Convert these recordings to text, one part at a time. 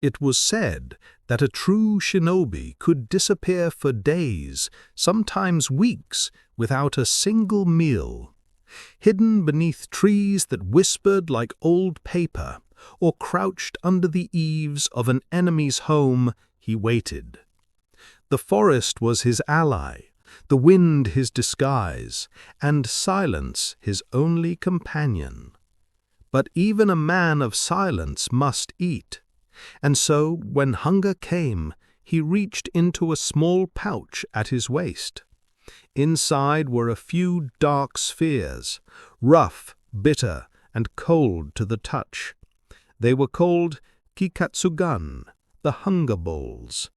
It was said that a true shinobi could disappear for days, sometimes weeks, without a single meal. Hidden beneath trees that whispered like old paper, or crouched under the eaves of an enemy's home, he waited. The forest was his ally, the wind his disguise, and silence his only companion. But even a man of silence must eat, and so, when hunger came, he reached into a small pouch at his waist. Inside were a few dark spheres, rough, bitter, and cold to the touch. They were called Kikatsugan, the hunger bowls.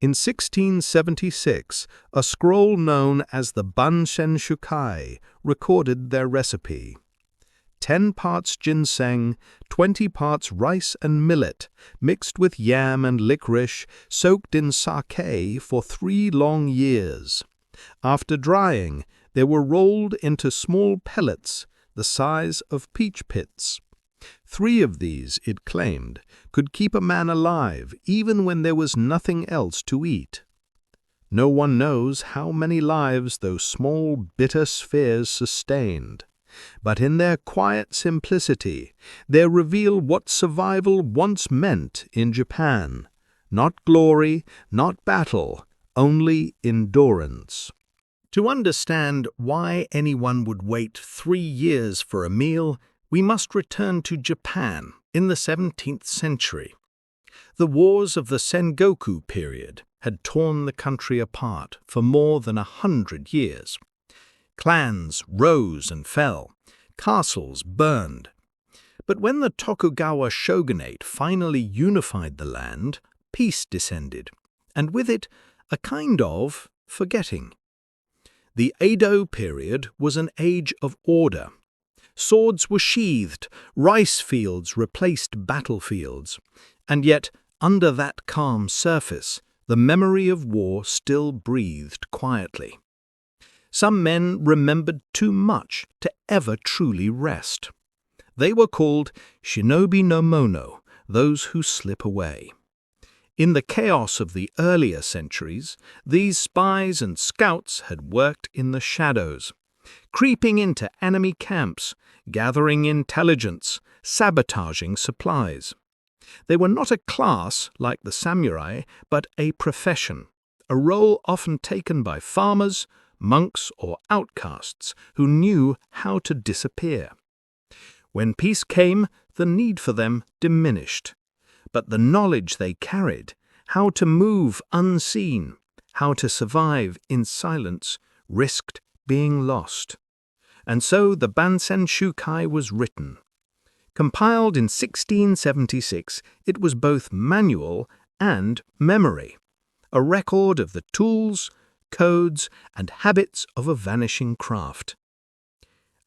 In 1676, a scroll known as the Bansen Shukai recorded their recipe. 10 parts ginseng, 20 parts rice and millet, mixed with yam and licorice, soaked in sake for 3 long years. After drying, they were rolled into small pellets the size of peach pits. 3 of these, it claimed, could keep a man alive even when there was nothing else to eat. No one knows how many lives those small bitter spheres sustained, but in their quiet simplicity they reveal what survival once meant in Japan. Not glory, not battle, only endurance. To understand why anyone would wait 3 years for a meal, we must return to Japan in the 17th century. The wars of the Sengoku period had torn the country apart for more than 100 years. Clans rose and fell, castles burned. But when the Tokugawa shogunate finally unified the land, peace descended, and with it a kind of forgetting. The Edo period was an age of order. Swords were sheathed, rice fields replaced battlefields, and yet, under that calm surface, the memory of war still breathed quietly. Some men remembered too much to ever truly rest. They were called shinobi no mono, those who slip away. In the chaos of the earlier centuries, these spies and scouts had worked in the shadows, creeping into enemy camps, gathering intelligence, sabotaging supplies. They were not a class like the samurai, but a profession, a role often taken by farmers, monks, or outcasts who knew how to disappear. When peace came, the need for them diminished. But the knowledge they carried, how to move unseen, how to survive in silence, risked being lost. And so the Bansen Shukai was written. Compiled in 1676, it was both manual and memory, a record of the tools, codes, and habits of a vanishing craft.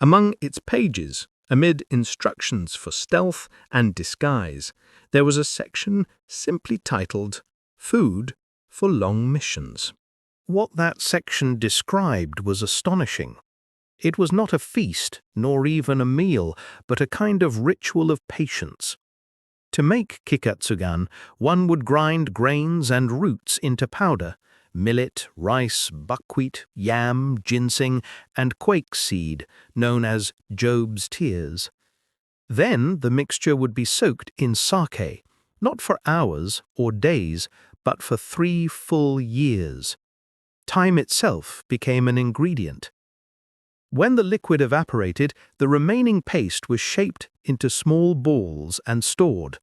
Among its pages, amid instructions for stealth and disguise, there was a section simply titled Food for Long Missions. What that section described was astonishing. It was not a feast, nor even a meal, but a kind of ritual of patience. To make Kikatsugan, one would grind grains and roots into powder, millet, rice, buckwheat, yam, ginseng, and quake seed, known as Job's tears. Then the mixture would be soaked in sake, not for hours or days, but for 3 full years. Time itself became an ingredient. When the liquid evaporated, the remaining paste was shaped into small balls and stored.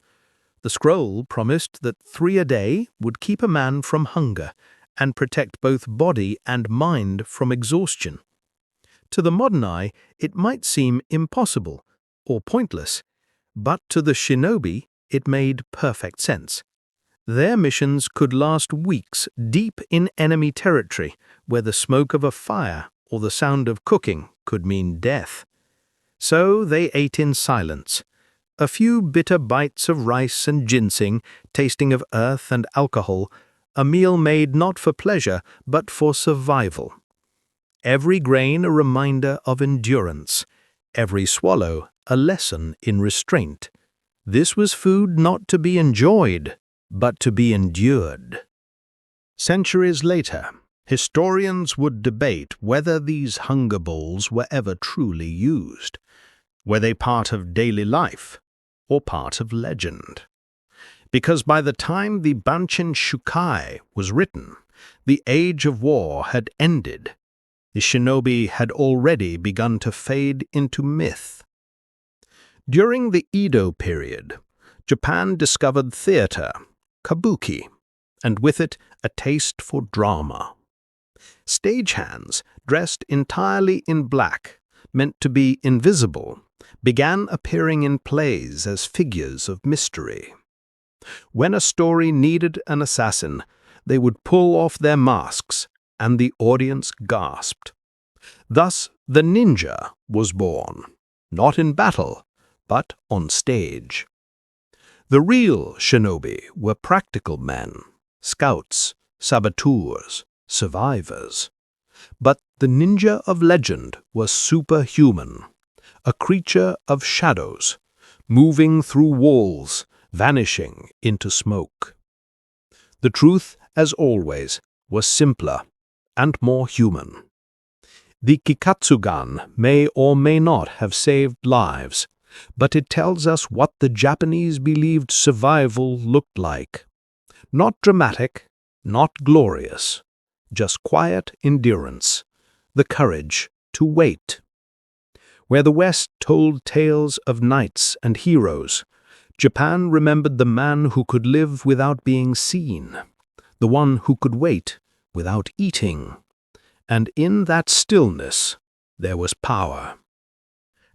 The scroll promised that 3 a day would keep a man from hunger and protect both body and mind from exhaustion. To the modern eye, it might seem impossible or pointless, but to the shinobi, it made perfect sense. Their missions could last weeks deep in enemy territory, where the smoke of a fire or the sound of cooking could mean death. So they ate in silence, a few bitter bites of rice and ginseng, tasting of earth and alcohol, a meal made not for pleasure but for survival. Every grain a reminder of endurance, every swallow a lesson in restraint. This was food not to be enjoyed, but to be endured. Centuries later, historians would debate whether these hunger bowls were ever truly used. Were they part of daily life or part of legend? Because by the time the Bansen Shukai was written, the age of war had ended. The shinobi had already begun to fade into myth. During the Edo period, Japan discovered theater, kabuki, and with it a taste for drama. Stagehands, dressed entirely in black, meant to be invisible, began appearing in plays as figures of mystery. When a story needed an assassin, they would pull off their masks, and the audience gasped. Thus, the ninja was born, not in battle, but on stage. The real shinobi were practical men, scouts, saboteurs, survivors. But the ninja of legend was superhuman, a creature of shadows, moving through walls, vanishing into smoke. The truth, as always, was simpler and more human. The Kikatsugan may or may not have saved lives, but it tells us what the Japanese believed survival looked like. Not dramatic, not glorious, just quiet endurance, the courage to wait. Where the West told tales of knights and heroes, Japan remembered the man who could live without being seen, the one who could wait without eating. And in that stillness, there was power.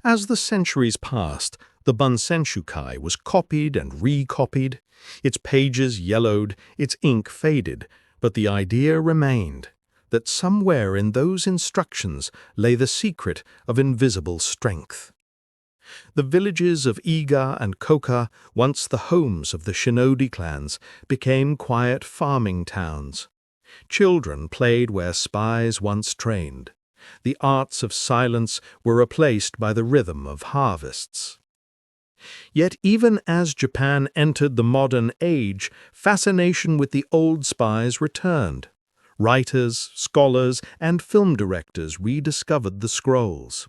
As the centuries passed, the Bansen Shukai was copied and recopied. Its pages yellowed, its ink faded, but the idea remained that somewhere in those instructions lay the secret of invisible strength. The villages of Iga and Koka, once the homes of the shinobi clans, became quiet farming towns. Children played where spies once trained. The arts of silence were replaced by the rhythm of harvests. Yet even as Japan entered the modern age, fascination with the old spies returned. Writers, scholars, and film directors rediscovered the scrolls.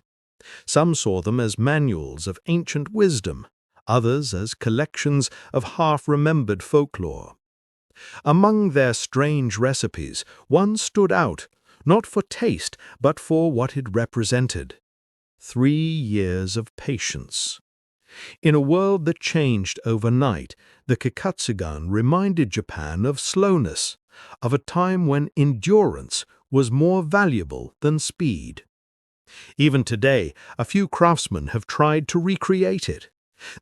Some saw them as manuals of ancient wisdom, others as collections of half-remembered folklore. Among their strange recipes, one stood out, not for taste, but for what it represented. 3 years of patience. In a world that changed overnight, the Kikatsugan reminded Japan of slowness, of a time when endurance was more valuable than speed. Even today, a few craftsmen have tried to recreate it.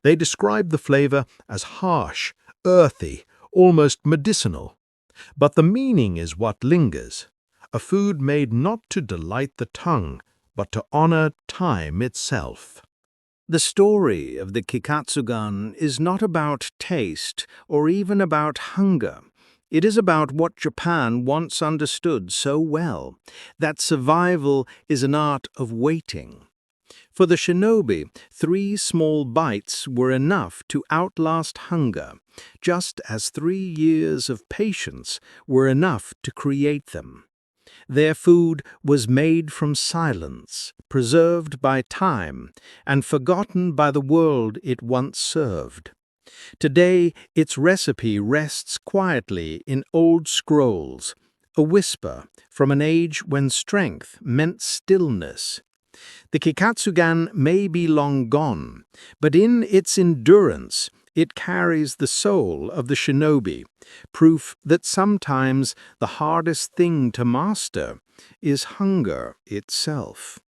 They describe the flavor as harsh, earthy, almost medicinal. But the meaning is what lingers, a food made not to delight the tongue, but to honor time itself. The story of the Kikatsugan is not about taste or even about hunger. It is about what Japan once understood so well, that survival is an art of waiting. For the shinobi, 3 small bites were enough to outlast hunger, just as 3 years of patience were enough to create them. Their food was made from silence, preserved by time, and forgotten by the world it once served. Today, its recipe rests quietly in old scrolls, a whisper from an age when strength meant stillness. The Kikatsugan may be long gone, but in its endurance, it carries the soul of the shinobi, proof that sometimes the hardest thing to master is hunger itself.